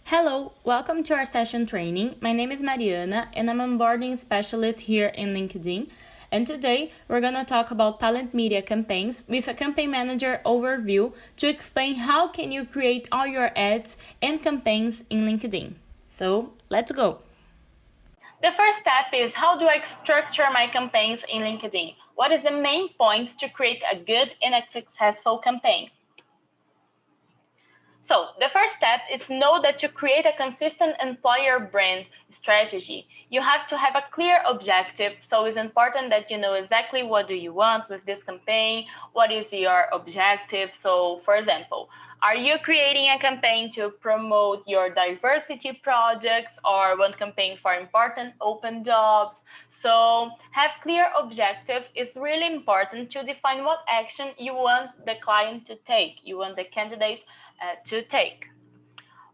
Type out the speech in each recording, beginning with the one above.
Hello, welcome to our session training. My name is Mariana and I'm an onboarding specialist here in LinkedIn. And today we're going to talk about talent media campaigns with a campaign manager overview to explain how can you create all your ads and campaigns in LinkedIn. So let's go. The first step is how do I structure my campaigns in LinkedIn? What is the main points to create a good and a successful campaign? So the first step is know that to create a consistent employer brand strategy, you have to have a clear objective. So it's important that you know exactly what do you want with this campaign, what is your objective. So for example, are you creating a campaign to promote your diversity projects or one campaign for important open jobs? So have clear objectives is really important to define what action you want the client to take, you want the candidate to take.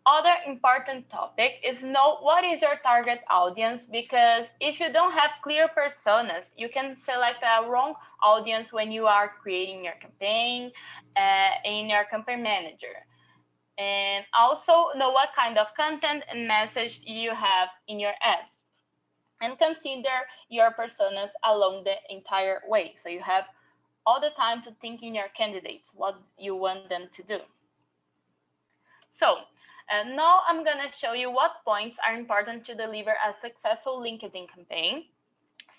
Other important topic is know what is your target audience, because if you don't have clear personas, you can select a wrong audience when you are creating your campaign in your campaign manager. And also know what kind of content and message you have in your ads. And consider your personas along the entire way. So you have all the time to think in your candidates, what you want them to do. So now I'm going to show you what points are important to deliver a successful LinkedIn campaign.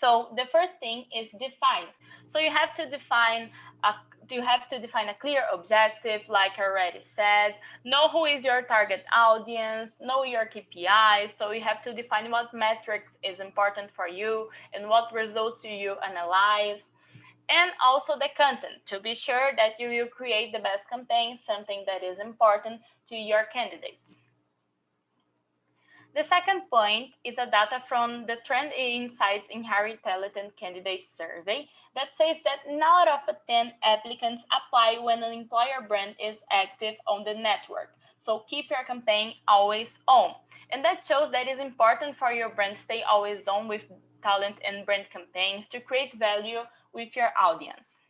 So the first thing is define. So you have to define a clear objective, like I already said. Know who is your target audience, know your KPIs. So you have to define what metrics is important for you and what results do you analyze. And also the content, to be sure that you will create the best campaign, something that is important to your candidates. The second point is a data from the Trend Insights in Hiring Talent and Candidates survey that says that 9 out of 10 applicants apply when an employer brand is active on the network. So keep your campaign always on. And that shows that it's important for your brand to stay always on with talent and brand campaigns to create value with your audience.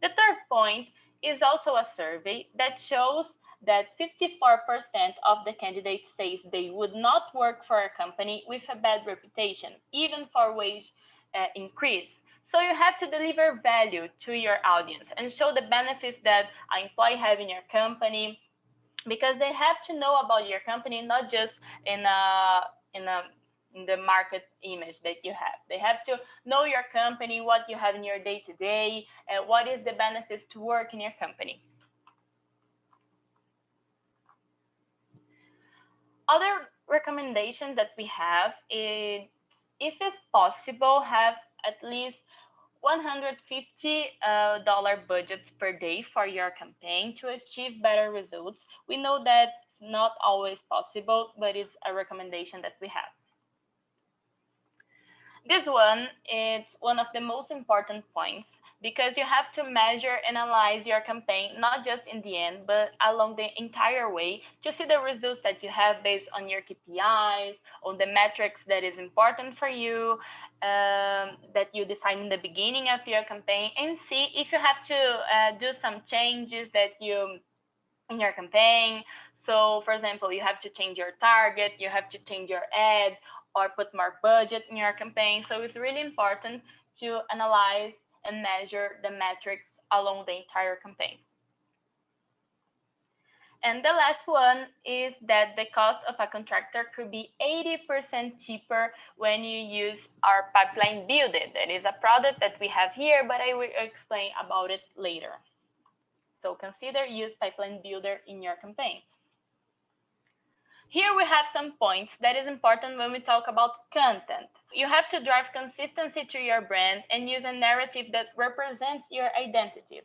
The third point is also a survey that shows that 54% of the candidates says they would not work for a company with a bad reputation, even for wage increase. So you have to deliver value to your audience and show the benefits that an employee have in your company, because they have to know about your company, not just in the market image that you have. They have to know your company, what you have in your day-to-day, and what is the benefits to work in your company. Other recommendation that we have is, if it's possible, have at least $150 budgets per day for your campaign to achieve better results. We know that it's not always possible, but it's a recommendation that we have. This one is one of the most important points, because you have to measure and analyze your campaign, not just in the end, but along the entire way, to see the results that you have based on your KPIs, on the metrics that is important for you, that you define in the beginning of your campaign, and see if you have to do some changes that you in your campaign. So for example, you have to change your target, you have to change your ad, or put more budget in your campaign. So it's really important to analyze and measure the metrics along the entire campaign. And the last one is that the cost of a contractor could be 80% cheaper when you use our pipeline builder. That is a product that we have here, but I will explain about it later. So consider use pipeline builder in your campaigns. Here we have some points that is important when we talk about content. You have to drive consistency to your brand and use a narrative that represents your identity.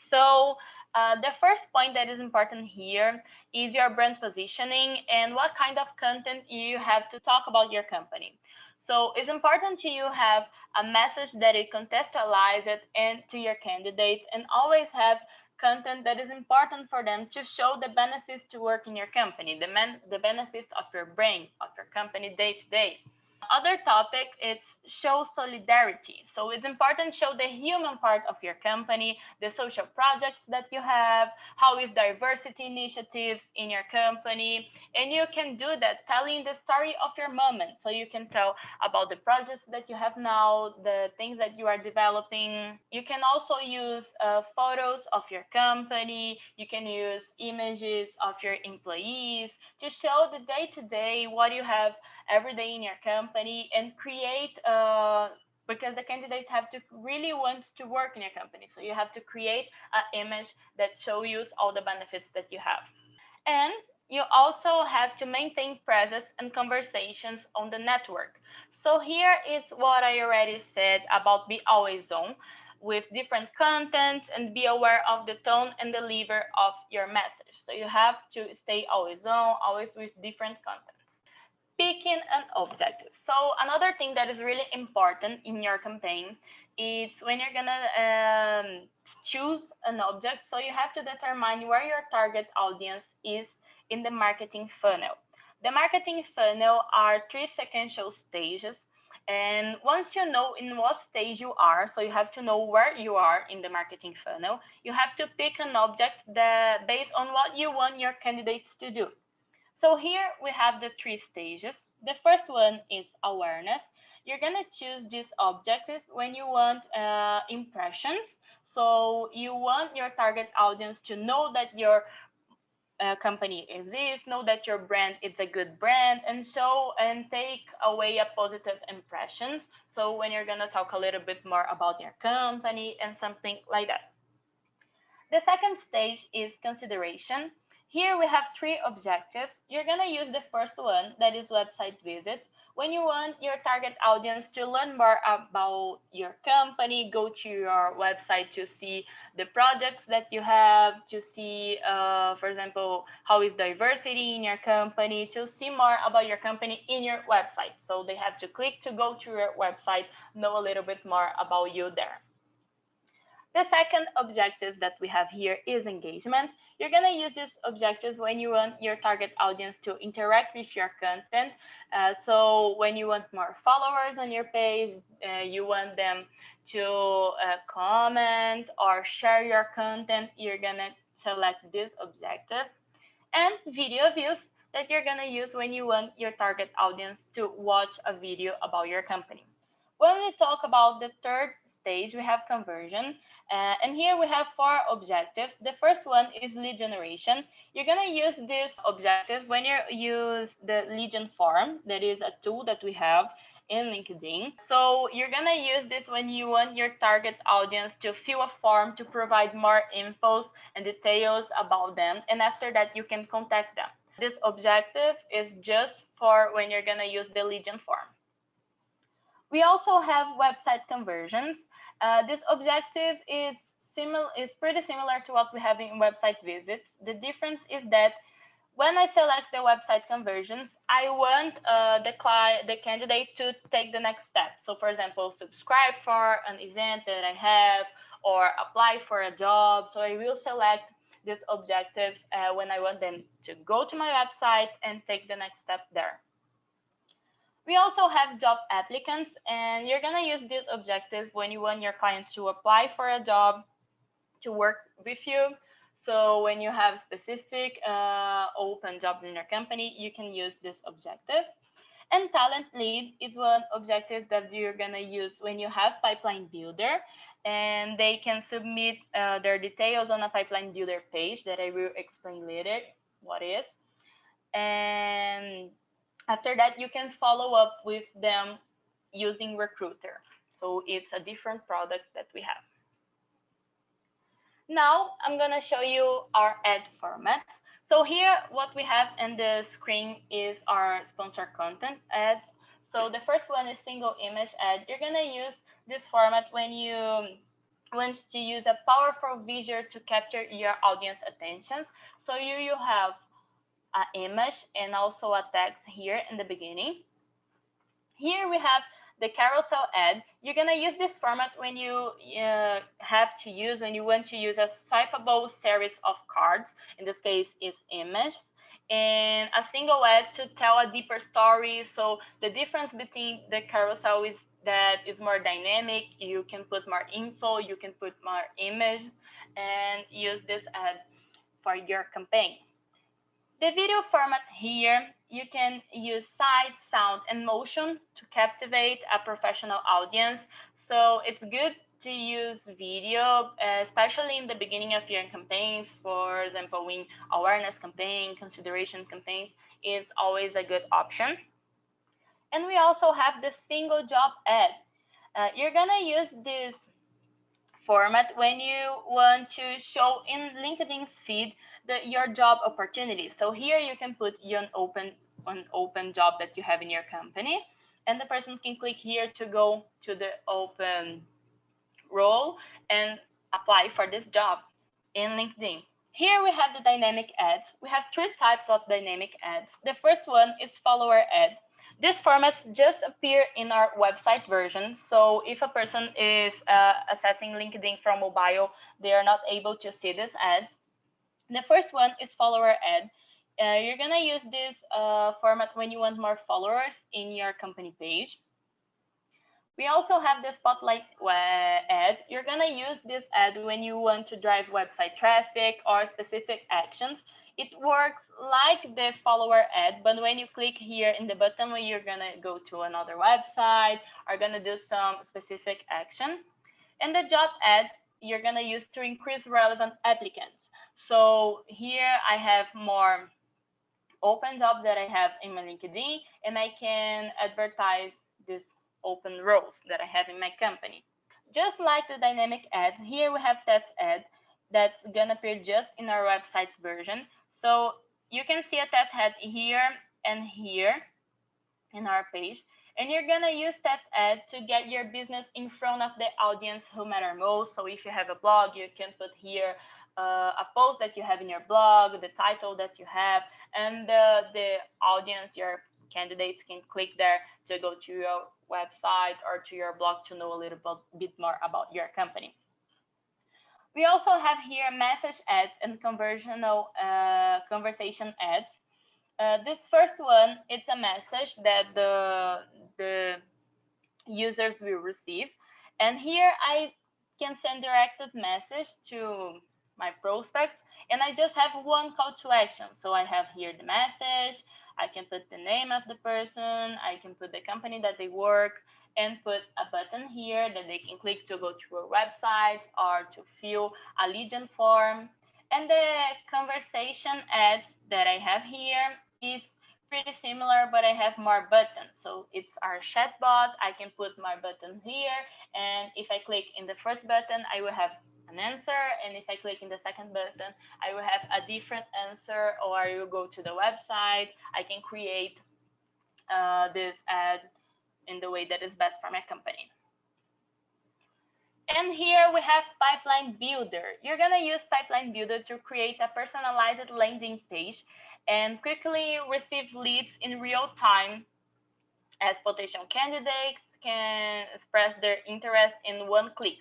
So the first point that is important here is your brand positioning and what kind of content you have to talk about your company. So it's important to you have a message that is contextualized and to your candidates, and always have content that is important for them to show the benefits to work in your company, the benefits of your brand, of your company day to day. Other topic, it's show solidarity. So it's important to show the human part of your company, the social projects that you have, how is diversity initiatives in your company, and you can do that telling the story of your moment. So you can tell about the projects that you have now, the things that you are developing. You can also use photos of your company. You can use images of your employees to show the day-to-day what you have every day in your company, and create because the candidates have to really want to work in your company. So you have to create an image that shows you all the benefits that you have. And you also have to maintain presence and conversations on the network. So here is what I already said about be always on with different contents, and be aware of the tone and deliver of your message. So you have to stay always on, always with different contents. Picking an objective. So another thing that is really important in your campaign is when you're gonna choose an object. So you have to determine where your target audience is in the marketing funnel. The marketing funnel are three sequential stages. And once you know in what stage you are, so you have to know where you are in the marketing funnel, you have to pick an object that based on what you want your candidates to do. So here we have the three stages. The first one is awareness. You're gonna choose these objectives when you want impressions. So you want your target audience to know that your company exists, know that your brand is a good brand, and show and take away a positive impressions. So when you're gonna talk a little bit more about your company and something like that. The second stage is consideration. Here we have three objectives. You're going to use the first one, that is website visits. When you want your target audience to learn more about your company, go to your website to see the projects that you have, to see, for example, how is diversity in your company, to see more about your company in your website. So they have to click to go to your website, know a little bit more about you there. The second objective that we have here is engagement. You're going to use this objective when you want your target audience to interact with your content. So when you want more followers on your page, you want them to comment or share your content, you're going to select this objective. And video views that you're going to use when you want your target audience to watch a video about your company. When we talk about the third stage, we have conversion. And here we have four objectives. The first one is lead generation. You're going to use this objective when you use the lead gen form. That is a tool that we have in LinkedIn. So you're going to use this when you want your target audience to fill a form to provide more infos and details about them. And after that, you can contact them. This objective is just for when you're going to use the lead gen form. We also have website conversions. This objective is pretty similar to what we have in website visits. The difference is that when I select the website conversions, I want the candidate to take the next step. So for example, subscribe for an event that I have, or apply for a job. So I will select these objectives when I want them to go to my website and take the next step there. We also have job applicants, and you're going to use this objective when you want your clients to apply for a job to work with you. So when you have specific open jobs in your company, you can use this objective. And talent lead is one objective that you're going to use when you have pipeline builder, and they can submit their details on a pipeline builder page that I will explain later what is. And after that, you can follow up with them using Recruiter. So it's a different product that we have. Now I'm going to show you our ad formats. So here what we have in the screen is our sponsored content ads. So the first one is single image ad. You're going to use this format when you want to use a powerful visual to capture your audience attentions. So you have an image and also a text here in the beginning. Here we have the carousel ad. You're going to use this format when you when you want to use a swipeable series of cards. In this case, it's images. and a single ad to tell a deeper story. So the difference between the carousel is that it's more dynamic. You can put more info, you can put more image, and use this ad for your campaign. The video format here, you can use sight, sound, and motion to captivate a professional audience. So it's good to use video, especially in the beginning of your campaigns. For example, in awareness campaign, consideration campaigns is always a good option. And we also have the single job ad. You're gonna use this format when you want to show in LinkedIn's feed your job opportunities. So here you can put an open job that you have in your company, and the person can click here to go to the open role and apply for this job in LinkedIn. Here we have the dynamic ads. We have three types of dynamic ads. The first one is follower ad. These formats just appear in our website version. So if a person is accessing LinkedIn from mobile, they are not able to see these ads. The first one is follower ad. You're going to use this format when you want more followers in your company page. We also have the spotlight ad. You're going to use this ad when you want to drive website traffic or specific actions. It works like the follower ad, but when you click here in the button where you're going to go to another website or going to do some specific action. And the job ad, you're going to use to increase relevant applicants. So here I have more open jobs that I have in my LinkedIn, and I can advertise this open roles that I have in my company. Just like the dynamic ads, here we have test ad that's gonna appear just in our website version. So you can see a test ad here and here in our page, and you're gonna use that ad to get your business in front of the audience who matter most. So if you have a blog, you can put here a post that you have in your blog, the title that you have, and the audience, your candidates can click there to go to your website or to your blog to know a little bit more about your company. We also have here message ads and conversation ads. This first one, it's a message that the users will receive. And here I can send directed message to my prospects, and I just have one call to action. So I have here the message, I can put the name of the person, I can put the company that they work, and put a button here that they can click to go to a website or to fill a Legion form. And the conversation ads that I have here is pretty similar, but I have more buttons. So it's our chatbot. I can put my buttons here, and if I click in the first button, I will have an answer, and if I click in the second button, I will have a different answer, or I will go to the website. I can create this ad in the way that is best for my company. And here we have Pipeline Builder. You're gonna use Pipeline Builder to create a personalized landing page and quickly receive leads in real time, as potential candidates can express their interest in one click.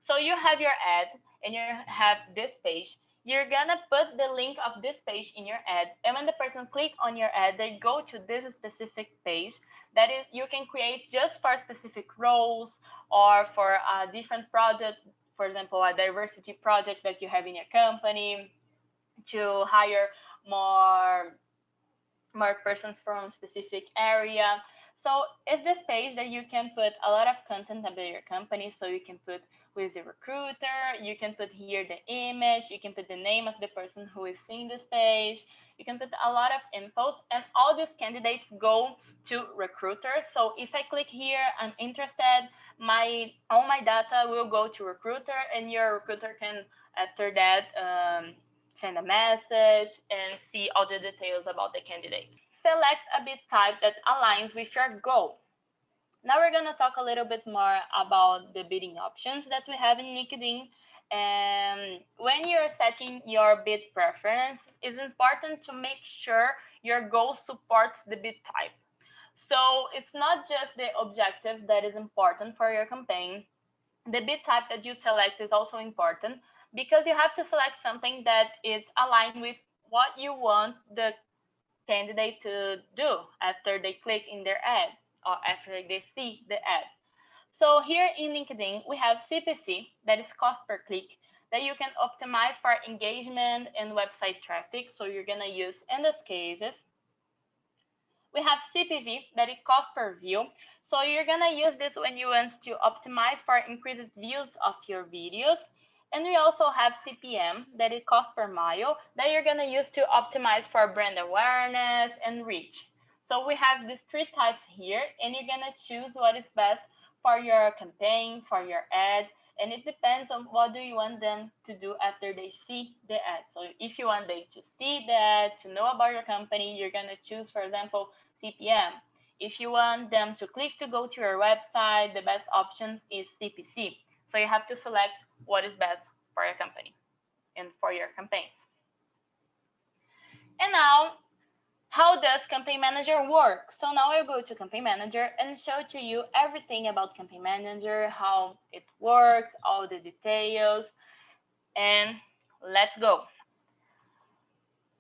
So you have your ad and you have this page. You're gonna put the link of this page in your ad, and when the person click on your ad, they go to this specific page that is you can create just for specific roles or for a different project. For example, a diversity project that you have in your company to hire more persons from a specific area. So it's this page that you can put a lot of content about your company. So you can put who is the recruiter, you can put here the image, you can put the name of the person who is seeing this page, you can put a lot of infos, and all these candidates go to recruiter. So if I click here, I'm interested, all my data will go to recruiter, and your recruiter can after that send a message and see all the details about the candidate. Select a bid type that aligns with your goal. Now we're going to talk a little bit more about the bidding options that we have in LinkedIn. And when you're setting your bid preference, it's important to make sure your goal supports the bid type. So it's not just the objective that is important for your campaign. The bid type that you select is also important because you have to select something that is aligned with what you want the candidate to do after they click in their ad or after they see the ad. So here in LinkedIn, we have CPC, that is cost per click, that you can optimize for engagement and website traffic. So you're gonna use in these cases. We have CPV, that is cost per view. So you're gonna use this when you want to optimize for increased views of your videos. And we also have CPM, that is cost per mile, that you're gonna use to optimize for brand awareness and reach. So we have these three types here, and you're gonna choose what is best for your campaign, for your ad, and it depends on what do you want them to do after they see the ad. So if you want them to see the ad, to know about your company, you're gonna choose, for example, CPM. If you want them to click to go to your website, the best options is CPC. So you have to select what is best for your company and for your campaigns. And now, how does Campaign Manager work? So now I'll go to Campaign Manager and show to you everything about Campaign Manager, how it works, all the details, and let's go.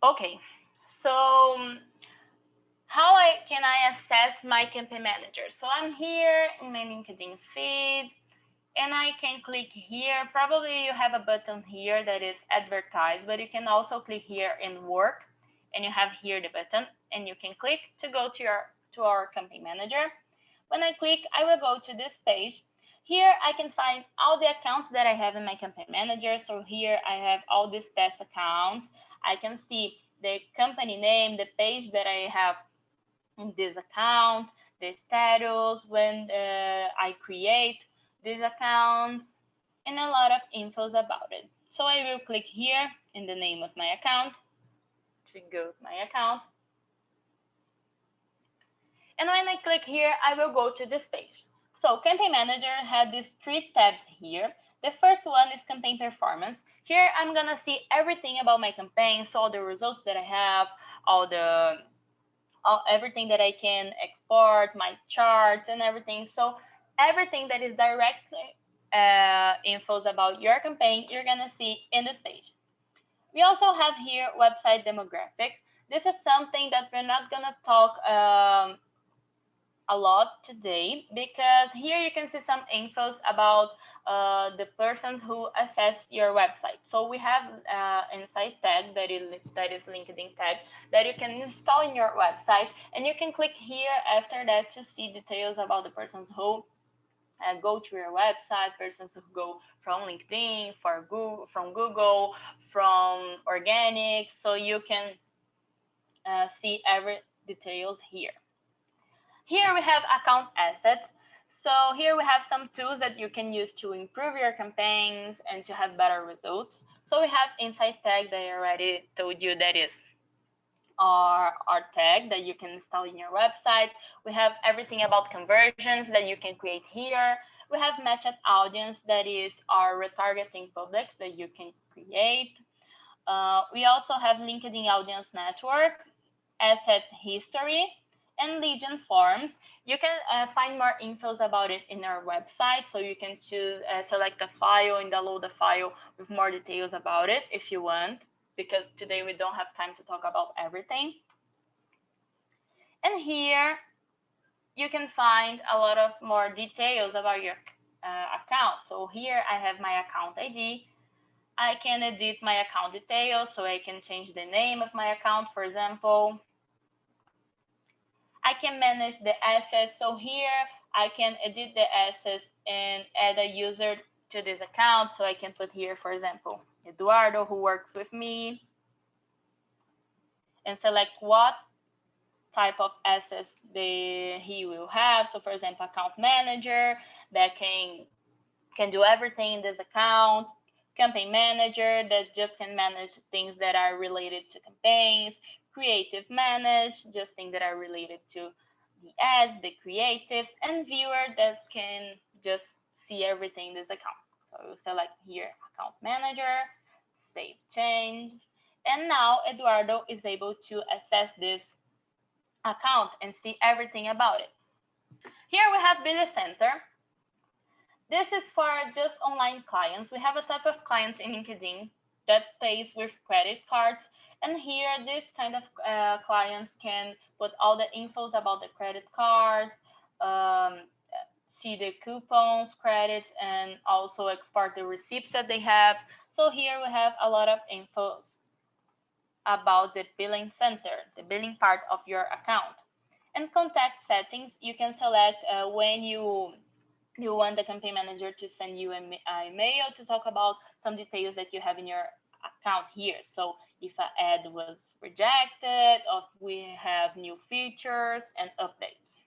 Okay, so how can I assess my Campaign Manager? So I'm here in my LinkedIn feed, and I can click here. Probably you have a button here that is advertise, but you can also click here in work, and you have here the button, and you can click to go to our Campaign Manager. When I click, I will go to this page. Here I can find all the accounts that I have in my Campaign Manager. So here I have all these test accounts. I can see the company name, the page that I have in this account, the status, when I create these accounts, and a lot of infos about it. So I will click here in the name of my account to go to my account. And when I click here, I will go to this page. So Campaign Manager had these three tabs here. The first one is campaign performance. Here I'm gonna see everything about my campaign, so all the results that I have, everything that I can export, my charts and everything. So everything that is directly infos about your campaign, you're gonna see in this page. We also have here website demographics. This is something that we're not gonna talk a lot today, because here you can see some infos about the persons who access your website. So we have insight tag that is LinkedIn tag that you can install in your website, and you can click here after that to see details about the persons who go to your website, persons who go from LinkedIn, from Google, from organic. So you can see every details here. Here we have account assets. So here we have some tools that you can use to improve your campaigns and to have better results. So we have insight tag that I already told you, that is our tag that you can install in your website. We have everything about conversions that you can create here. We have matched audience, that is our retargeting publics that you can create. We also have LinkedIn audience network, asset history, and Legion forms. You can find more infos about it in our website. So you can choose, select a file and download a file with more details about it if you want, because today we don't have time to talk about everything. And here you can find a lot of more details about your account. So here I have my account ID. I can edit my account details, so I can change the name of my account, for example. I can manage the assets. So here I can edit the assets and add a user to this account. So I can put here, for example, Eduardo, who works with me, and select what type of assets he will have. So for example, account manager that can do everything in this account, campaign manager that just can manage things that are related to campaigns, creative manage, just things that are related to the ads, the creatives, and viewer that can just see everything in this account. So we'll select here account manager, save changes, and now Eduardo is able to access this account and see everything about it. Here we have Billing Center. This is for just online clients. We have a type of clients in LinkedIn that pays with credit cards, And here, this kind of clients can put all the infos about the credit cards, um, see the coupons, credits, and also export the receipts that they have. So here we have a lot of infos about the billing center, the billing part of your account. And contact settings, you can select when you want the campaign manager to send you an email to talk about some details that you have in your account here. So if an ad was rejected, or if we have new features and updates.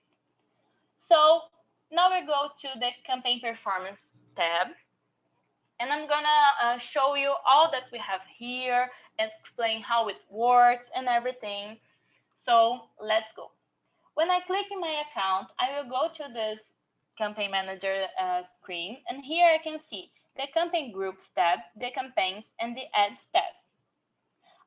So now we go to the campaign performance tab. And I'm gonna show you all that we have here and explain how it works and everything. So let's go. When I click in my account, I will go to this campaign manager screen, and here I can see the campaign groups tab, the campaigns, and the ads tab.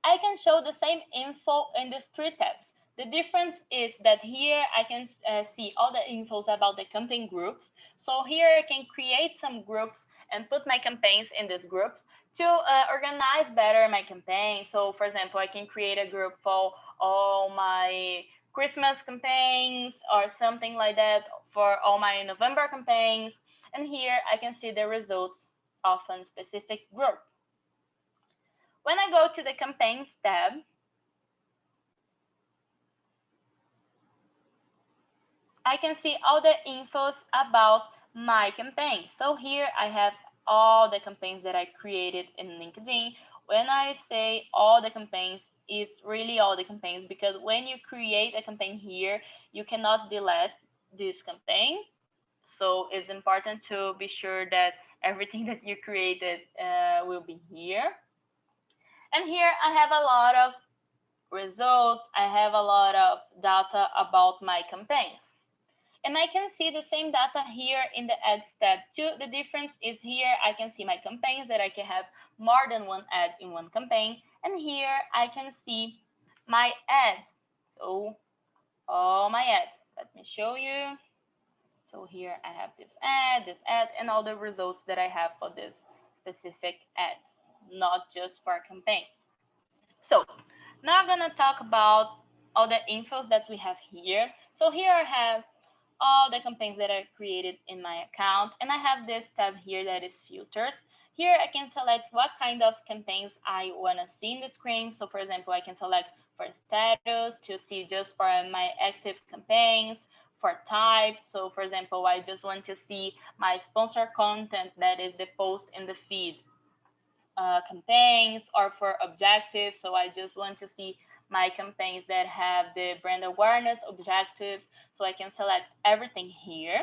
I can show the same info in these three tabs. The difference is that here I can see all the infos about the campaign groups. So here I can create some groups and put my campaigns in these groups to organize better my campaign. So for example, I can create a group for all my Christmas campaigns or something like that for all my November campaigns. And here I can see the results of a specific group. When I go to the campaigns tab, I can see all the infos about my campaign. So here I have all the campaigns that I created in LinkedIn. When I say all the campaigns, it's really all the campaigns, because when you create a campaign here, you cannot delete this campaign. So it's important to be sure that everything that you created will be here. And here I have a lot of results. I have a lot of data about my campaigns. And I can see the same data here in the ads tab too. The difference is here I can see my campaigns, that I can have more than one ad in one campaign. And here I can see my ads. So all my ads. Let me show you. So here I have this ad, and all the results that I have for this specific ads, not just for campaigns. So now I'm gonna talk about all the infos that we have here. So here I have all the campaigns that I created in my account, and I have this tab here that is filters. Here I can select what kind of campaigns I want to see in the screen. So for example, I can select for status to see just for my active campaigns, for type. So for example, I just want to see my sponsored content, that is the post in the feed campaigns, or for objectives. So I just want to see my campaigns that have the brand awareness objectives. So I can select everything here.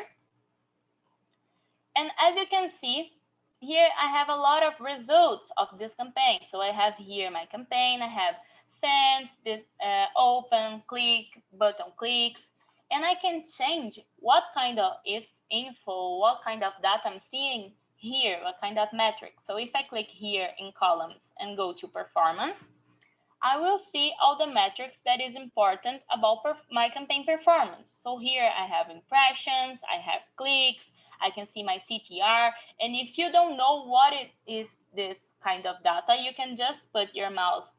And as you can see, here I have a lot of results of this campaign. So I have here my campaign, I have sends, this open, click, button clicks, and I can change what kind of info, what kind of data I'm seeing here, what kind of metrics. So if I click here in columns and go to performance, I will see all the metrics that is important about my campaign performance. So here I have impressions, I have clicks, I can see my CTR. And if you don't know what it is, this kind of data, you can just put your mouse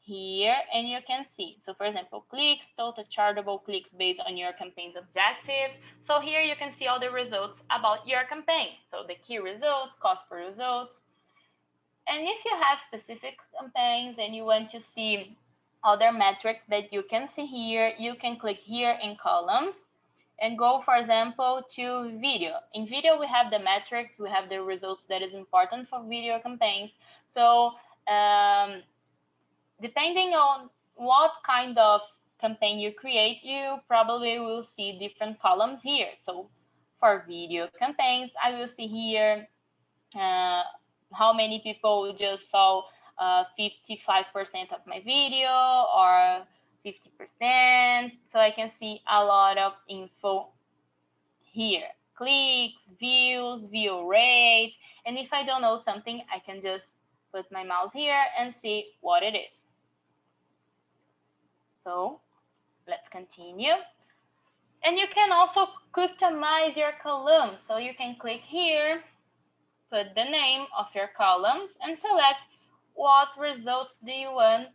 here and you can see. So for example, clicks, total chargeable clicks based on your campaign's objectives. So here you can see all the results about your campaign. So the key results, cost per results. And if you have specific campaigns and you want to see other metrics that you can see here, you can click here in columns and go, for example, to video. In video, we have the metrics, we have the results that is important for video campaigns. So depending on what kind of campaign you create, you probably will see different columns here. So for video campaigns, I will see here how many people just saw 55% of my video or 50%. So I can see a lot of info here. Clicks, views, view rate. And if I don't know something, I can just put my mouse here and see what it is. So let's continue. And you can also customize your columns. So you can click here, put the name of your columns, and select what results do you want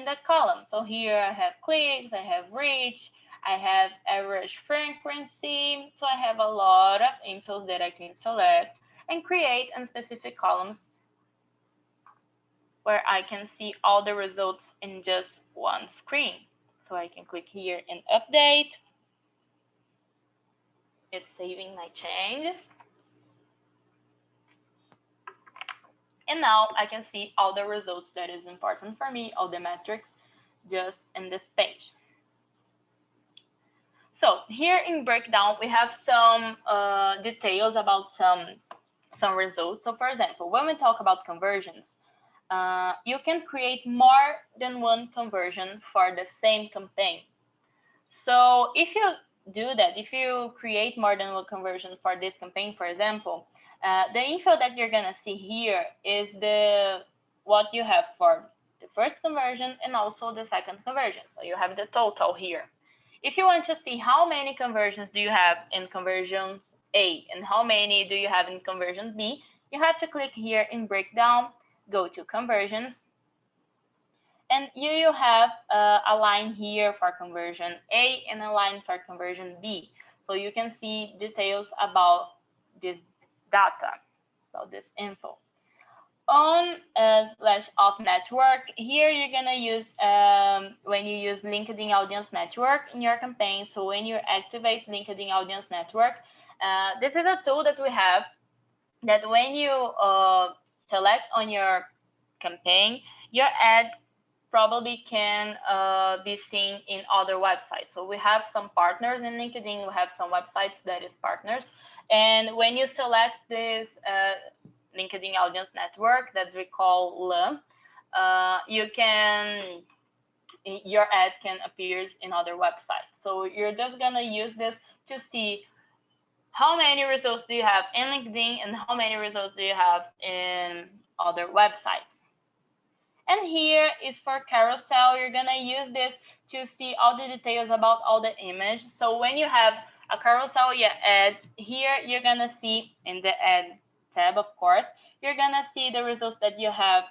in the column. So here I have clicks, I have reach, I have average frequency. So I have a lot of infos that I can select and create in specific columns where I can see all the results in just one screen. So I can click here and update. It's saving my changes. And now I can see all the results that is important for me, all the metrics, just in this page. So here in breakdown, we have some details about some results. So for example, when we talk about conversions, you can create more than one conversion for the same campaign. So if you do that, if you create more than one conversion for this campaign, for example, the info that you're gonna see here is what you have for the first conversion and also the second conversion. So you have the total here. If you want to see how many conversions do you have in conversions A and how many do you have in conversion B, you have to click here in breakdown, go to conversions, and you have a line here for conversion A and a line for conversion B. So you can see details about this data, about this info. On /off network, here you're gonna use when you use LinkedIn Audience Network in your campaign. So when you activate LinkedIn Audience Network, this is a tool that we have that when you select on your campaign, your ad probably can be seen in other websites. So we have some partners in LinkedIn, we have some websites that is partners. And when you select this LinkedIn Audience Network that we call LAM, your ad can appear in other websites. So you're just gonna use this to see how many results do you have in LinkedIn and how many results do you have in other websites. And here is for carousel. You're gonna use this to see all the details about all the image. So when you have a carousel ad here, you're gonna see in the ad tab, of course, you're gonna see the results that you have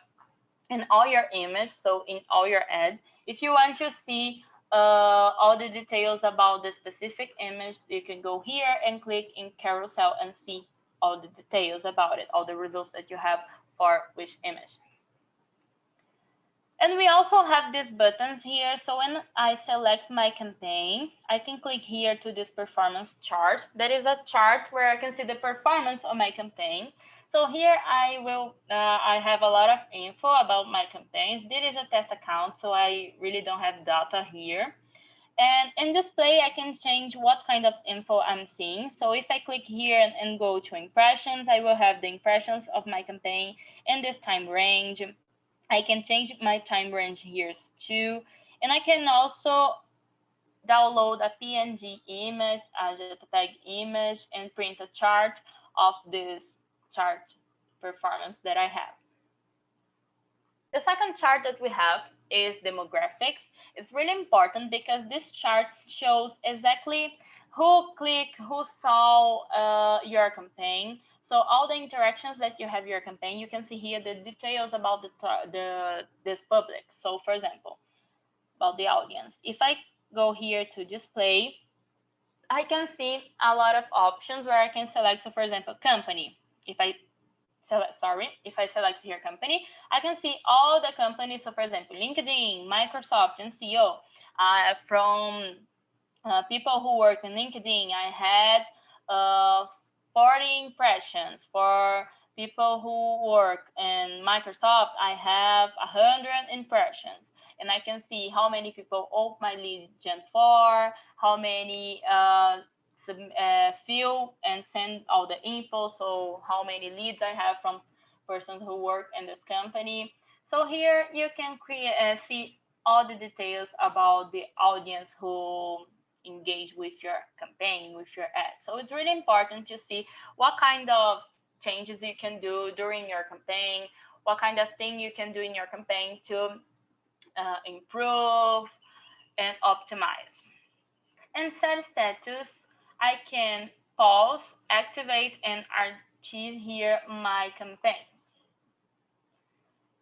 in all your image, so in all your ad. If you want to see all the details about the specific image, you can go here and click in carousel and see all the details about it, all the results that you have for which image. And we also have these buttons here. So when I select my campaign, I can click here to this performance chart. That is a chart where I can see the performance of my campaign. So here I have a lot of info about my campaigns. This is a test account, so I really don't have data here. And in display, I can change what kind of info I'm seeing. So if I click here and go to impressions, I will have the impressions of my campaign in this time range. I can change my time range here too. And I can also download a PNG image, a JPEG image, and print a chart of this chart performance that I have. The second chart that we have is demographics. It's really important because this chart shows exactly who clicked, who saw your campaign. So all the interactions that you have your campaign, you can see here the details about this public. So for example, about the audience. If I go here to display, I can see a lot of options where I can select. So for example, company. If I select here company, I can see all the companies. So for example, LinkedIn, Microsoft, and CEO. From people who worked in LinkedIn, I had 40 impressions. For people who work in Microsoft, I have 100 impressions. And I can see how many people open my lead gen for, how many fill and send all the info, so how many leads I have from persons who work in this company. So here you can see all the details about the audience who engage with your campaign, with your ad. So it's really important to see what kind of changes you can do during your campaign, what kind of thing you can do in your campaign to improve and optimize. And set status, I can pause, activate, and archive here my campaigns.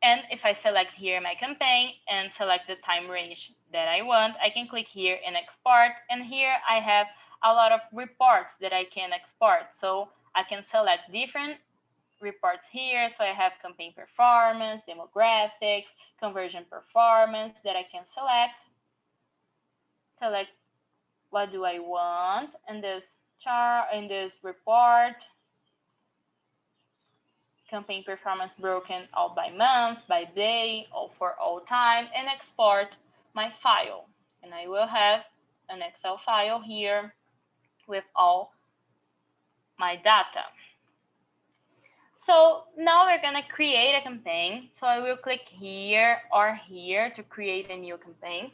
And if I select here my campaign and select the time range that I want, I can click here and export. And here I have a lot of reports that I can export. So I can select different reports here. So I have campaign performance, demographics, conversion performance that I can select. Select what do I want in this chart, in this report. Campaign performance broken out by month, by day, or for all time, and export my file. And I will have an Excel file here with all my data. So now we're going to create a campaign. So I will click here or here to create a new campaign.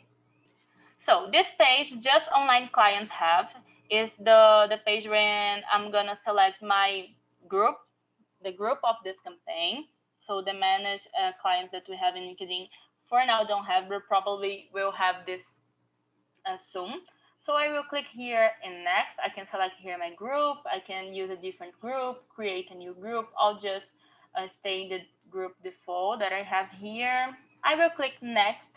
So this page, just online clients have, is the page when I'm going to select my group, the group of this campaign. So the managed clients that we have in LinkedIn for now don't have, but probably will have this soon. So I will click here and next. I can select here my group. I can use a different group, create a new group. I'll just stay in the group default that I have here. I will click next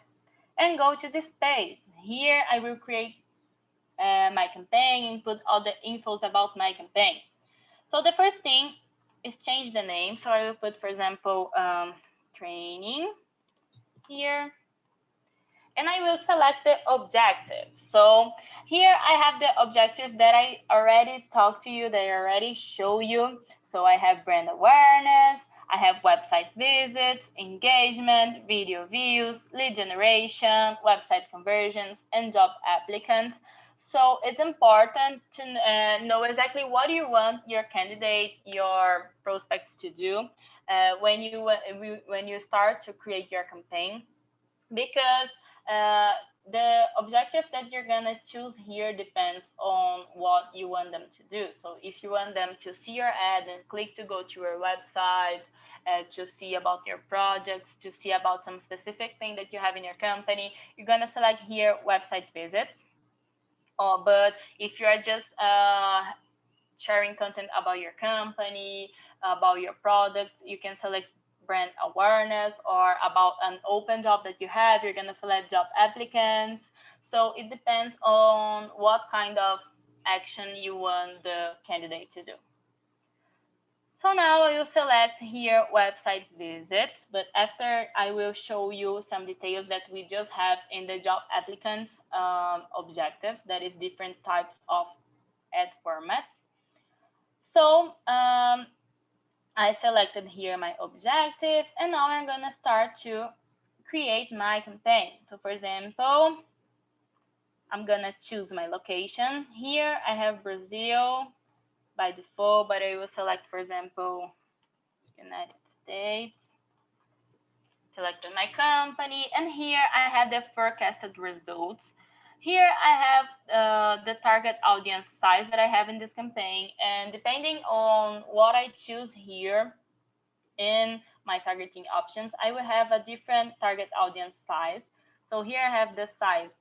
and go to this page. Here I will create my campaign and put all the infos about my campaign. So the first thing is change the name. So I will put, for example, training here. And I will select the objective. So here I have the objectives that I already talked to you, that I already show you. So I have brand awareness, I have website visits, engagement, video views, lead generation, website conversions, and job applicants. So it's important to know exactly what you want your candidate, your prospects to do when you start to create your campaign, because the objective that you're gonna choose here depends on what you want them to do. So if you want them to see your ad and click to go to your website, to see about your projects, to see about some specific thing that you have in your company, you're gonna select here website visits. But if you are just sharing content about your company, about your products, you can select brand awareness, or about an open job that you have, you're going to select job applicants. So it depends on what kind of action you want the candidate to do. So now I will select here website visits, but after I will show you some details that we just have in the job applicants objectives, that is different types of ad formats. So I selected here my objectives, and now I'm going to start to create my campaign. So for example, I'm going to choose my location. Here I have Brazil by default, but I will select, for example, United States. Selected my company, and here I have the forecasted results. Here I have the target audience size that I have in this campaign, and depending on what I choose here in my targeting options, I will have a different target audience size. So here I have the size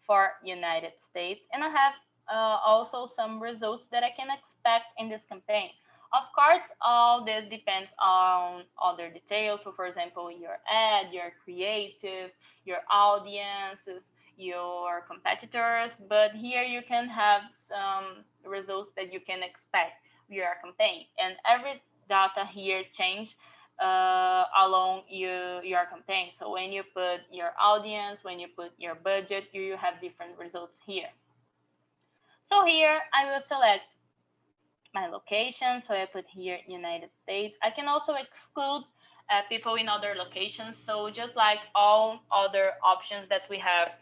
for United States, and I have also some results that I can expect in this campaign. Of course, all this depends on other details. So for example, your ad, your creative, your audiences, your competitors, but here you can have some results that you can expect with your campaign, and every data here change along your campaign. So when you put your audience, when you put your budget, you have different results here. So here I will select my location. So I put here United States. I can also exclude people in other locations. So just like all other options that we have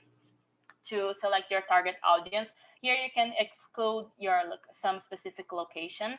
to select your target audience, here you can exclude your some specific location.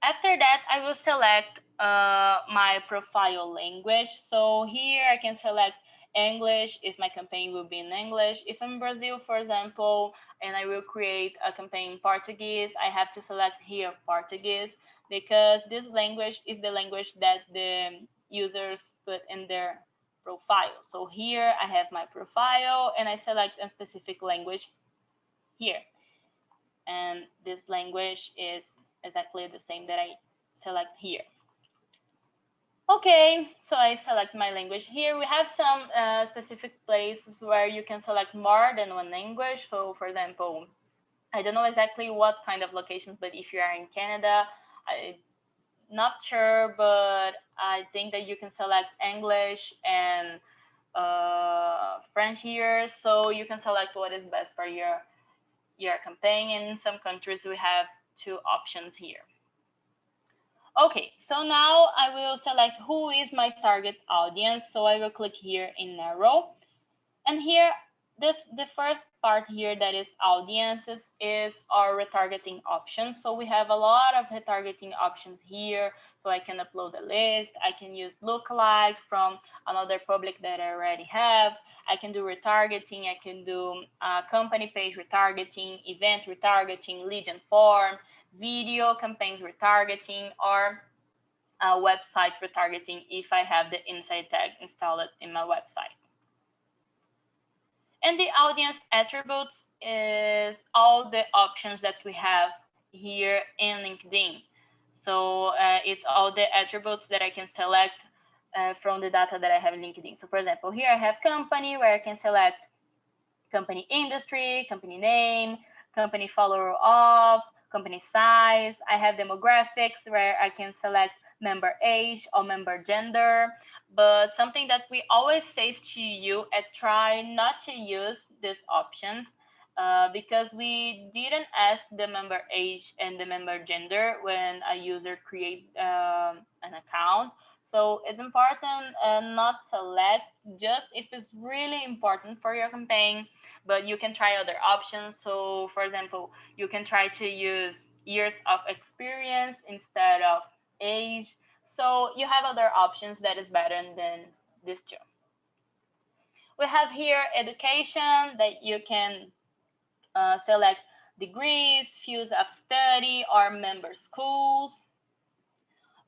After that, I will select my profile language. So here I can select English if my campaign will be in English. If I'm in Brazil, for example, and I will create a campaign in Portuguese, I have to select here Portuguese, because this language is the language that the users put in their profile. So here I have my profile, and I select a specific language here. And this language is exactly the same that I select here. Okay, so I select my language here. We have some specific places where you can select more than one language. So, for example, I don't know exactly what kind of locations, but if you are in Canada, I'm not sure, but I think that you can select English and French here. So you can select what is best for your campaign. In some countries, we have two options here. Okay, so now I will select who is my target audience. So I will click here in narrow. And here, the first part here that is audiences is our retargeting options. So we have a lot of retargeting options here. So I can upload a list. I can use lookalike from another public that I already have. I can do retargeting. I can do company page retargeting, event retargeting, lead and form, video campaigns retargeting, or website retargeting if I have the insight tag installed in my website. And the audience attributes is all the options that we have here in LinkedIn. So it's all the attributes that I can select from the data that I have in LinkedIn. So for example, here I have company where I can select company industry, company name, company follower of, company size. I have demographics where I can select member age or member gender. But something that we always say to you is try not to use these options because we didn't ask the member age and the member gender when a user create an account. So it's important not to select just if it's really important for your campaign, but you can try other options. So for example, you can try to use years of experience instead of age. So you have other options that is better than this two. We have here education that you can select degrees, fields of study, or member schools.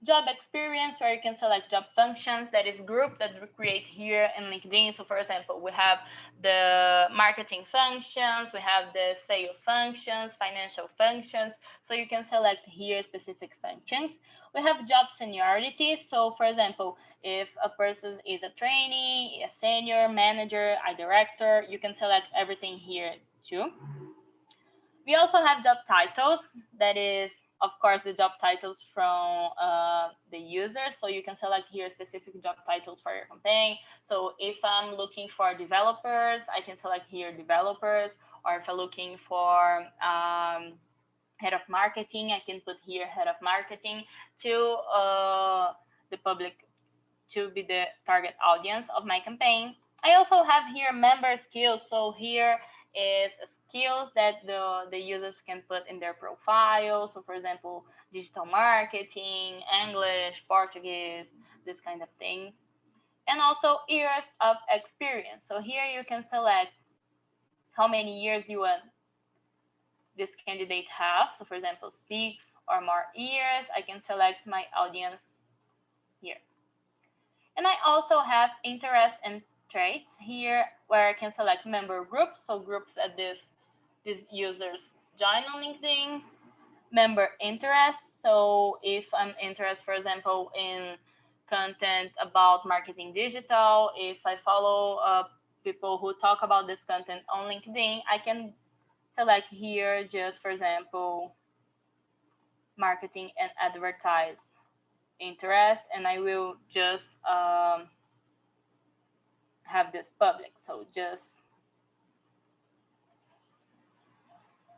Job experience, where you can select job functions, that is group that we create here in LinkedIn. So for example, we have the marketing functions, we have the sales functions, financial functions. So you can select here specific functions. We have job seniority. So for example, if a person is a trainee, a senior, manager, a director, you can select everything here too. We also have job titles, that is, of course, the job titles from the user. So you can select here specific job titles for your campaign. So if I'm looking for developers, I can select here developers. Or if I'm looking for head of marketing, I can put here head of marketing to the public, to be the target audience of my campaign. I also have here member skills. So here is skills that the users can put in their profile. So for example, digital marketing, English, Portuguese, this kind of things. And also years of experience. So here you can select how many years you want this candidate have. So for example, 6 or more years. I can select my audience here. And I also have interests and traits here where I can select member groups, so groups that these users join on LinkedIn. Member interests, so if I'm interested, for example, in content about marketing digital, if I follow people who talk about this content on LinkedIn, I can select here just, for example, marketing and advertise interest, and I will just have this public. So just,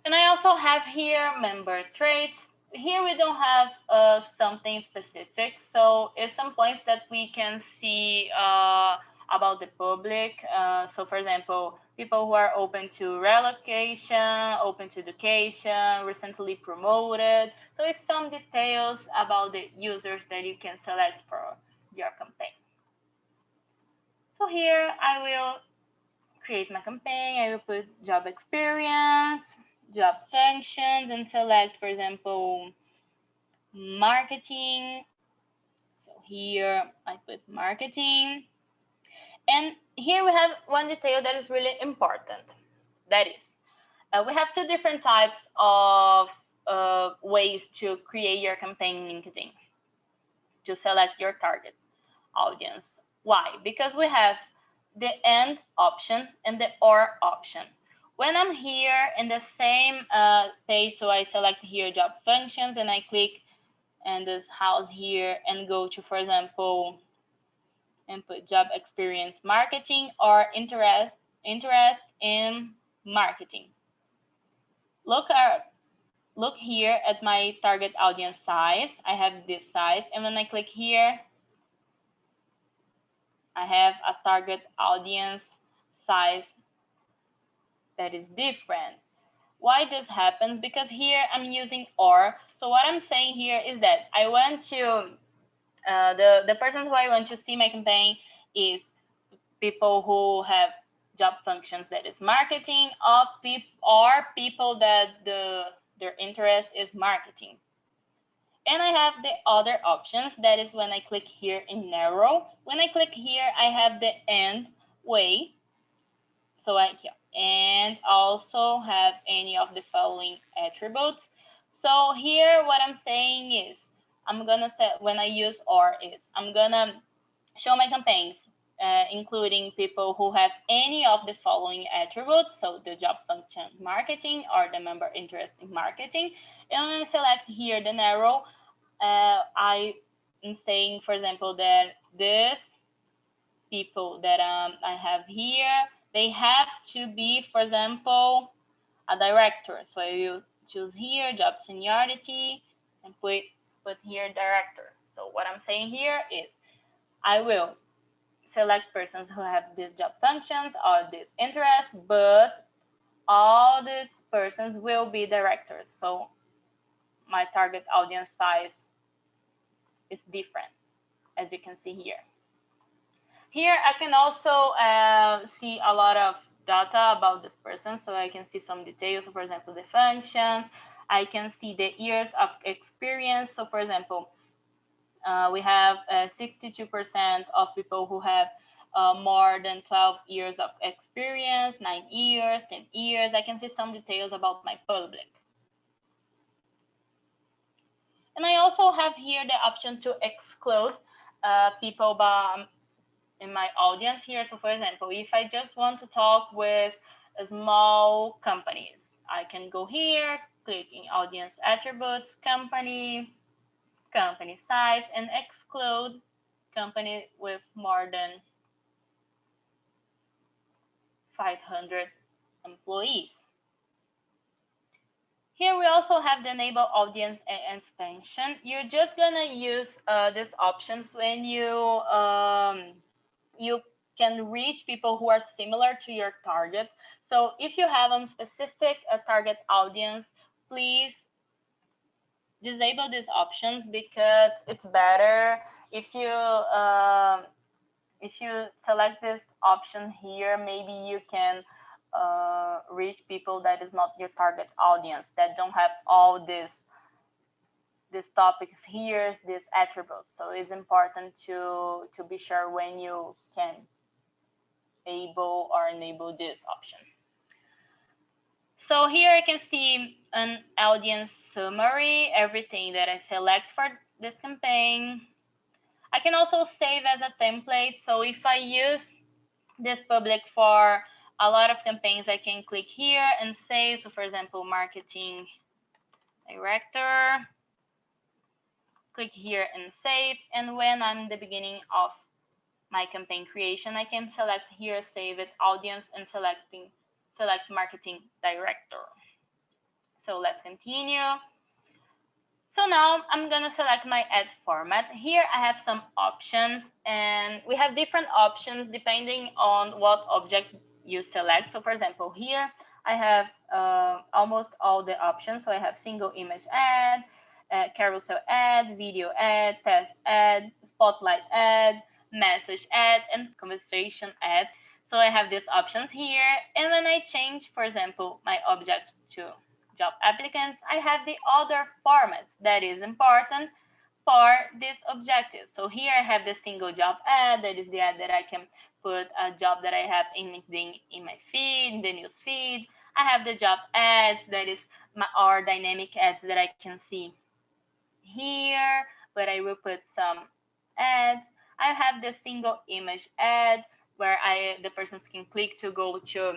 and I also have here member traits. Here we don't have something specific, so it's some points that we can see about the public. So for example, people who are open to relocation, open to education, recently promoted. So it's some details about the users that you can select for your campaign. So here I will create my campaign. I will put job experience, job functions, and select, for example, marketing. So here I put marketing. And here we have one detail that is really important. That is, we have two different types of ways to create your campaign in LinkedIn to select your target. audience. Why? Because we have the and option and the or option. When I'm here in the same page, so I select here job functions and I click in this house here and go to, for example, input job experience marketing or interest in marketing. Look here at my target audience size. I have this size, and when I click here, I have a target audience size that is different. Why this happens? Because here I'm using or. So what I'm saying here is that I want to the persons who I want to see my campaign is people who have job functions that is marketing, or people that their interest is marketing. And I have the other options. That is when I click here in narrow. When I click here, I have the and way. So and also have any of the following attributes. So here what I'm saying is I'm gonna set when I use or is I'm gonna show my campaign including people who have any of the following attributes, so the job function marketing or the member interest in marketing. And when I select here the narrow, I am saying, for example, that this people that I have here, they have to be, for example, a director. So I will choose here job seniority and put here director. So what I'm saying here is I will select persons who have these job functions or this interest, but all these persons will be directors. So my target audience size is different, as you can see here. Here I can also see a lot of data about this person, so I can see some details. So for example, the functions. I can see the years of experience. So for example, we have 62% of people who have more than 12 years of experience, 9 years, 10 years. I can see some details about my public. And I also have here the option to exclude people in my audience here. So for example, if I just want to talk with small companies, I can go here, clicking audience attributes, company size, and exclude company with more than 500 employees. Here we also have the enable audience expansion. You're just gonna use these options when you can reach people who are similar to your target. So if you have a specific target audience, please disable these options because it's better if you select this option here. Maybe you can reach people that is not your target audience, that don't have all these topics here, these attributes. So it's important to be sure when you can able or enable this option. So here I can see an audience summary, everything that I select for this campaign. I can also save as a template. So if I use this public for a lot of campaigns, I can click here and save. So for example, marketing director, click here and save. And when I'm the beginning of my campaign creation, I can select here, save it, audience, and select marketing director. So let's continue. So now I'm gonna select my ad format. Here I have some options, and we have different options depending on what object you select. So for example, here I have almost all the options. So I have single image ad, carousel ad, video ad, test ad, spotlight ad, message ad, and conversation ad. So I have these options here. And when I change, for example, my object to job applicants, I have the other formats that is important for this objective. So here I have the single job ad, that is the ad that I can put a job that I have in LinkedIn in my feed, in the news feed. I have the job ads, that is our dynamic ads that I can see here, but I will put some ads. I have the single image ad where the persons can click to go to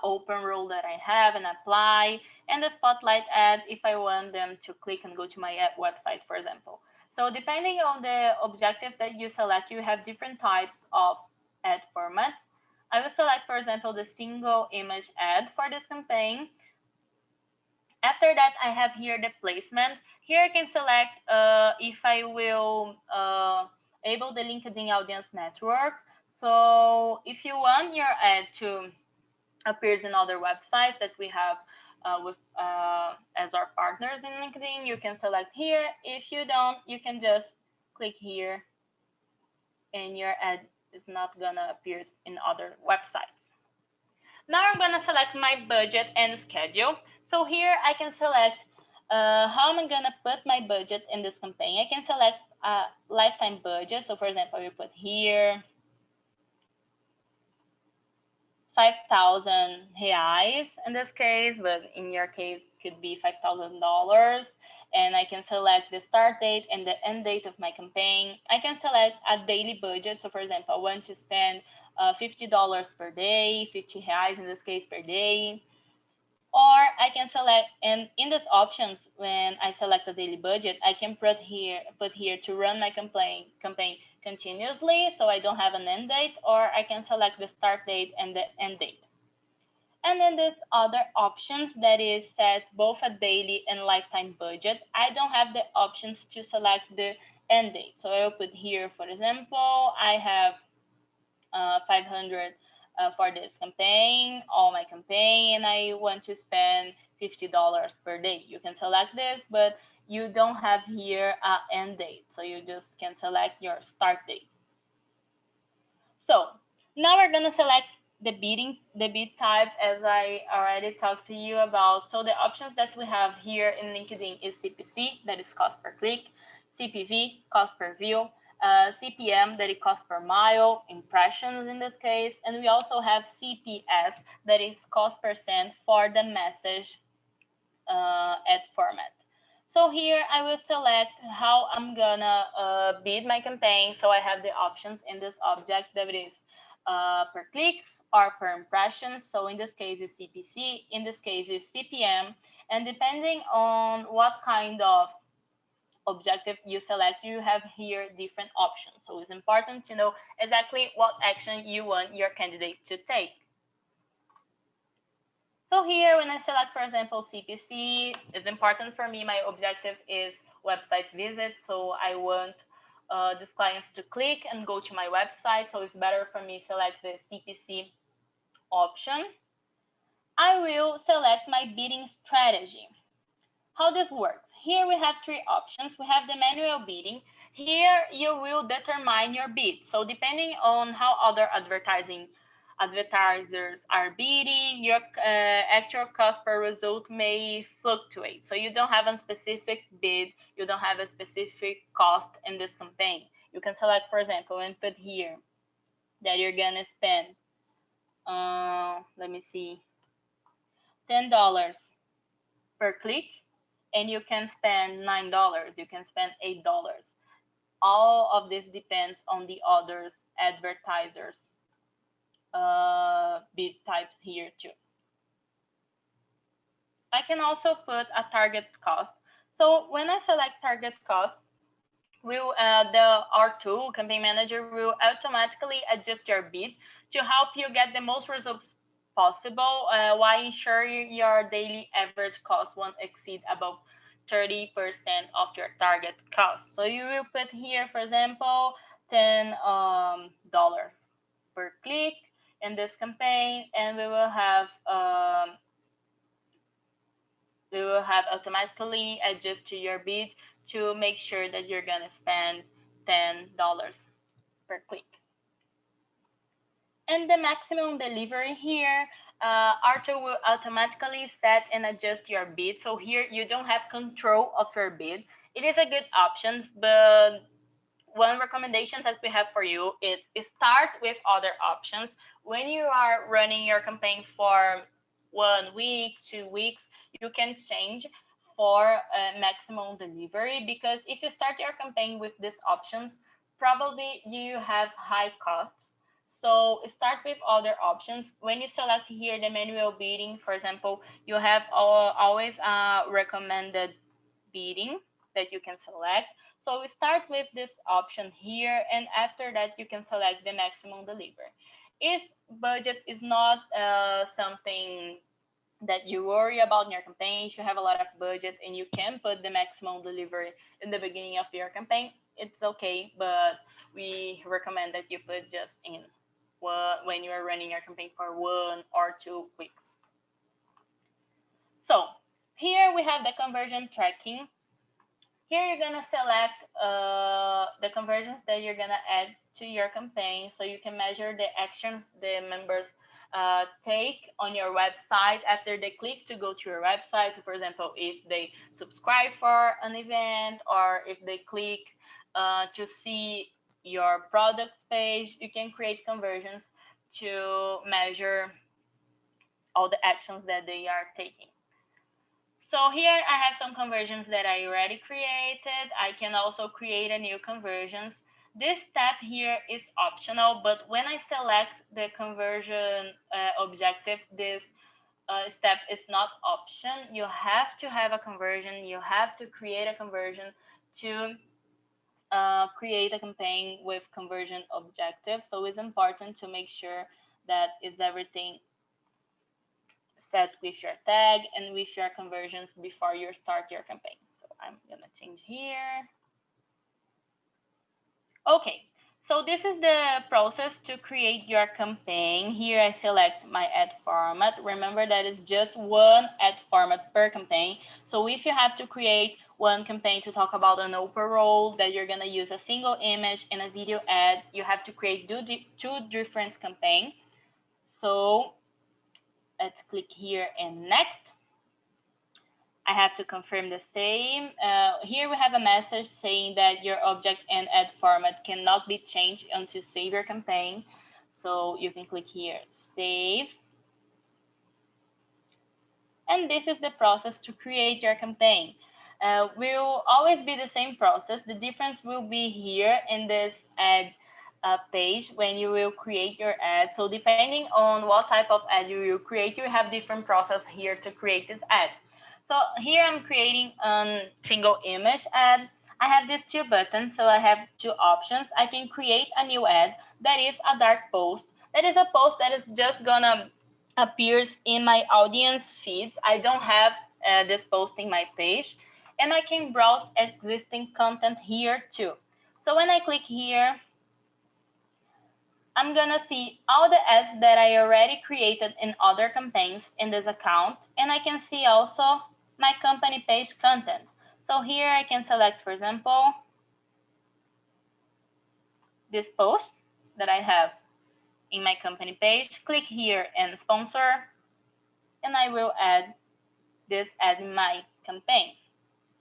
open role that I have and apply, and the spotlight ad if I want them to click and go to my website, for example. So depending on the objective that you select, you have different types of ad formats. I will select, for example, the single image ad for this campaign. After that, I have here the placement. Here I can select if I will enable the LinkedIn Audience Network. So if you want your ad to appears in other websites that we have with as our partners in LinkedIn, you can select here. If you don't, you can just click here and your ad is not gonna appear in other websites. Now I'm gonna select my budget and schedule. So here I can select how I'm gonna put my budget in this campaign. I can select a lifetime budget. So for example, we put here 5,000 reais in this case, but in your case could be $5,000. And I can select the start date and the end date of my campaign. I can select a daily budget. So for example, I want to spend $50 per day, 50 reais in this case per day. Or I can select, and in these options, when I select the daily budget, I can put here to run my campaign continuously, so I don't have an end date, or I can select the start date and the end date. And then there's other options that is set both a daily and lifetime budget. I don't have the options to select the end date. So I will put here, for example, I have 500 for this campaign, all my campaign, and I want to spend $50 per day. You can select this, but you don't have here an end date. So you just can select your start date. So now we're gonna select the bid type, as I already talked to you about. So the options that we have here in LinkedIn is CPC, that is cost per click, CPV, cost per view, CPM, that is cost per mile, impressions in this case, and we also have CPS, that is cost per cent for the message ad format. So here I will select how I'm gonna bid my campaign. So I have the options in this object that is per clicks or per impressions. So in this case is CPC, in this case is CPM, and depending on what kind of objective you select, you have here different options. So it's important to know exactly what action you want your candidate to take. So here, when I select, for example, CPC, it's important for me, my objective is website visits. So I want these clients to click and go to my website. So it's better for me select the CPC option. I will select my bidding strategy. How this works? Here we have three options. We have the manual bidding. Here you will determine your bid. So depending on how other advertisers are bidding, your actual cost per result may fluctuate. So you don't have a specific bid, you don't have a specific cost in this campaign. You can select, for example, and put here that you're gonna spend, let me see, $10 per click, and you can spend $9, you can spend $8. All of this depends on the others advertisers bid types here too. I can also put a target cost. So when I select target cost, our tool, Campaign Manager, will automatically adjust your bid to help you get the most results possible while ensuring your daily average cost won't exceed above 30% of your target cost. So you will put here, for example, $10 per click in this campaign, and we will have automatically adjust to your bid to make sure that you're gonna spend $10 per click. And the maximum delivery here, R2 will automatically set and adjust your bid. So here you don't have control of your bid. It is a good option, but one recommendation that we have for you is start with other options. When you are running your campaign for 1 week, 2 weeks, you can change for maximum delivery, because if you start your campaign with these options, probably you have high costs. So start with other options. When you select here the manual bidding, for example, you have always a recommended bidding that you can select. So we start with this option here, and after that you can select the maximum deliver. If budget is not something that you worry about in your campaign, if you have a lot of budget and you can put the maximum delivery in the beginning of your campaign, it's okay, but we recommend that you put just in when you are running your campaign for 1 or 2 weeks. So here we have the conversion tracking. Here you're gonna select the conversions that you're gonna add to your campaign, so you can measure the actions the members take on your website after they click to go to your website. So for example, if they subscribe for an event, or if they click to see your products page, you can create conversions to measure all the actions that they are taking. So here I have some conversions that I already created. I can also create a new conversions. This step here is optional, but when I select the conversion objective, this step is not option. You have to have a conversion. You have to create a conversion to create a campaign with conversion objective. So it's important to make sure that it's everything set with your tag and with your conversions before you start your campaign. So I'm gonna change here. Okay, so this is the process to create your campaign. Here I select my ad format. Remember that it's just one ad format per campaign. So if you have to create one campaign to talk about an open role that you're gonna use a single image and a video ad, you have to create two different campaigns. So let's click here and next. I have to confirm the same. Here we have a message saying that your object and ad format cannot be changed until save your campaign. So you can click here, save. And this is the process to create your campaign. Will always be the same process. The difference will be here in this ad page when you will create your ad. So depending on what type of ad you will create, you have different process here to create this ad. So here I'm creating a single image ad. I have these two buttons, so I have two options. I can create a new ad that is a dark post. That is a post that is just gonna appears in my audience feeds. I don't have this post in my page, and I can browse existing content here too. So when I click here, I'm gonna see all the ads that I already created in other campaigns in this account, and I can see also my company page content. So here I can select, for example, this post that I have in my company page, click here and sponsor, and I will add this ad in my campaign.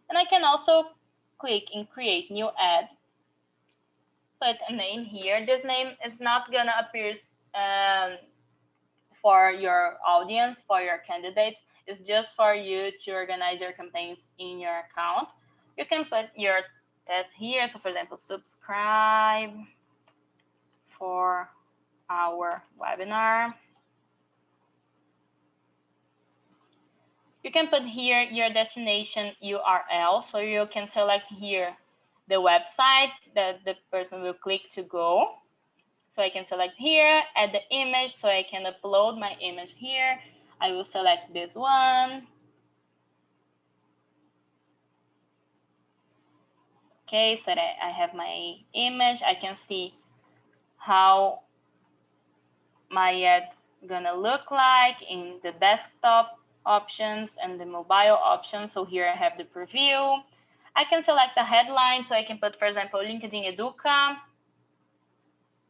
And I can also click in create new ad, put a name here. This name is not gonna appear for your audience, for your candidates. It's just for you to organize your campaigns in your account. You can put your text here. So for example, subscribe for our webinar. You can put here your destination URL. So you can select here the website that the person will click to go. So I can select here, add the image, so I can upload my image here. I will select this one. Okay, so that I have my image. I can see how my ad's gonna look like in the desktop options and the mobile options. So here I have the preview. I can select the headline, so I can put, for example, LinkedIn Educa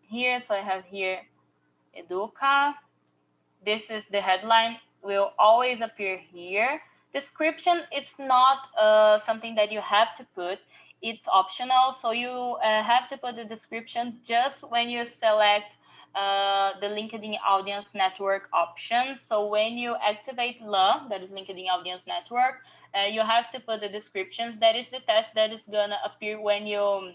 here. So I have here Educa. This is the headline, will always appear here. Description, it's not something that you have to put. It's optional, so you have to put the description just when you select the LinkedIn Audience Network option. So when you activate LA, that is LinkedIn Audience Network, you have to put the descriptions. That is the text that is gonna appear when you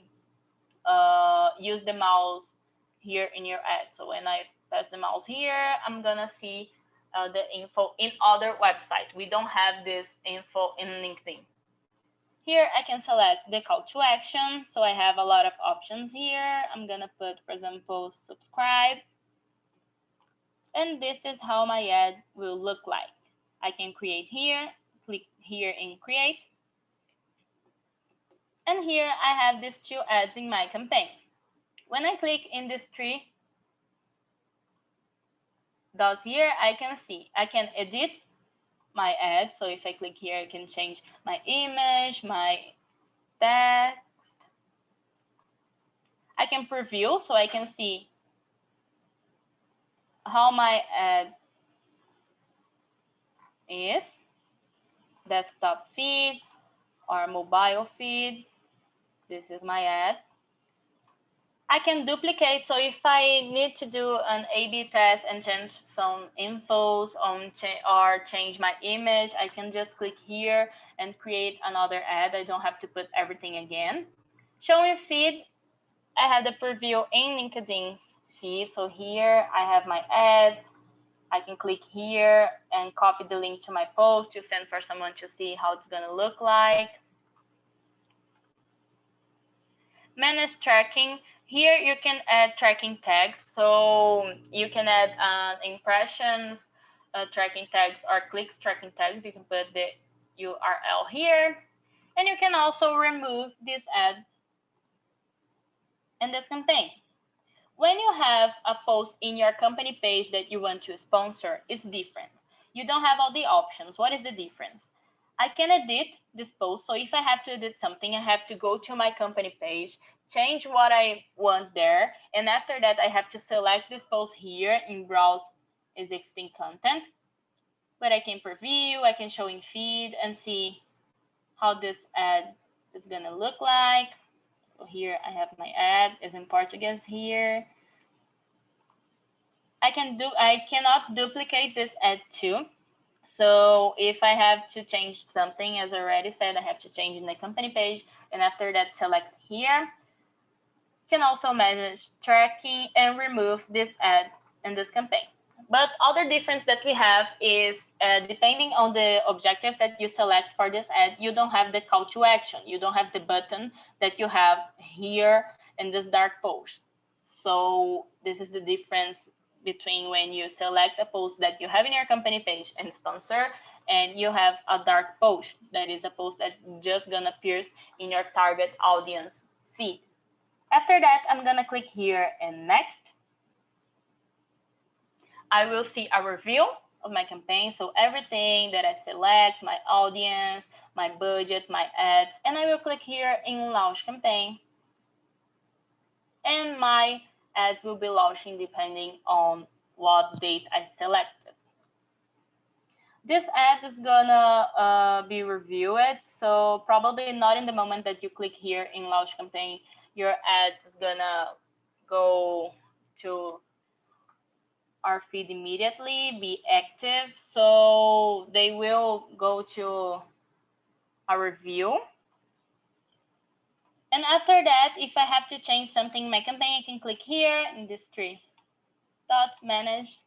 use the mouse here in your ad. So when I pass the mouse here, I'm gonna see the info in other websites. We don't have this info in LinkedIn. Here I can select the call to action. So I have a lot of options here. I'm gonna put, for example, subscribe. And this is how my ad will look like. I can create here, click here in create. And here I have these 2 ads in my campaign. When I click in these 3 dots here, I can see I can edit my ad. So if I click here, I can change my image, my text. I can preview, so I can see how my ad is, desktop feed or mobile feed. This is my ad. I can duplicate, so if I need to do an A/B test and change some infos or change my image, I can just click here and create another ad. I don't have to put everything again. Showing feed, I have the preview in LinkedIn's feed. So here I have my ad. I can click here and copy the link to my post to send for someone to see how it's gonna look like. Manage tracking. Here you can add tracking tags. So you can add impressions, tracking tags, or clicks tracking tags. You can put the URL here. And you can also remove this ad in this campaign. When you have a post in your company page that you want to sponsor, it's different. You don't have all the options. What is the difference? I can edit this post. So if I have to edit something, I have to go to my company page, change what I want there. And after that, I have to select this post here in Browse Existing Content. But I can preview, I can show in feed and see how this ad is going to look like. So here I have my ad, is in Portuguese here. I cannot duplicate this ad too. So if I have to change something, as I already said, I have to change in the company page, and after that, select here. Can also manage tracking and remove this ad in this campaign. But other difference that we have is depending on the objective that you select for this ad, you don't have the call to action. You don't have the button that you have here in this dark post. So this is the difference between when you select a post that you have in your company page and sponsor, and you have a dark post that is a post that's just gonna appear in your target audience feed. After that, I'm gonna click here and next. I will see a review of my campaign. So everything that I select, my audience, my budget, my ads, and I will click here in launch campaign. And my ads will be launching depending on what date I selected. This ad is gonna be reviewed. So probably not in the moment that you click here in launch campaign, your ad is gonna go to our feed immediately, be active. So they will go to a review. And after that, if I have to change something in my campaign, I can click here in these 3 dots, manage.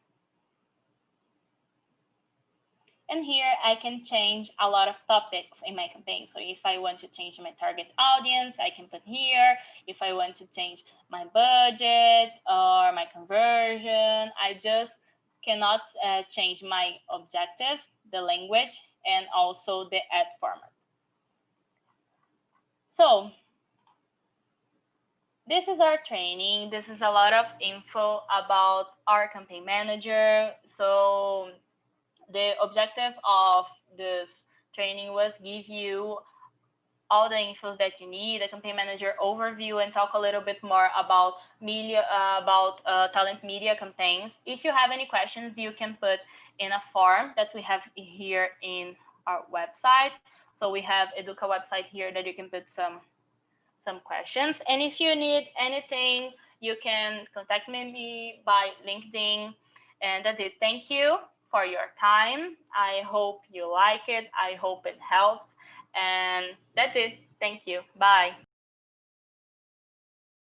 And here I can change a lot of topics in my campaign. So if I want to change my target audience, I can put here. If I want to change my budget or my conversion, I just cannot change my objective, the language, and also the ad format. So this is our training. This is a lot of info about our campaign manager. So the objective of this training was give you all the infos that you need, a campaign manager overview, and talk a little bit more about media, talent media campaigns. If you have any questions, you can put in a form that we have here in our website. So we have Educa website here that you can put some questions. And if you need anything, you can contact me by LinkedIn. And that's it. Thank you for your time. I hope you like it. I hope it helps. And that's it. Thank you. Bye.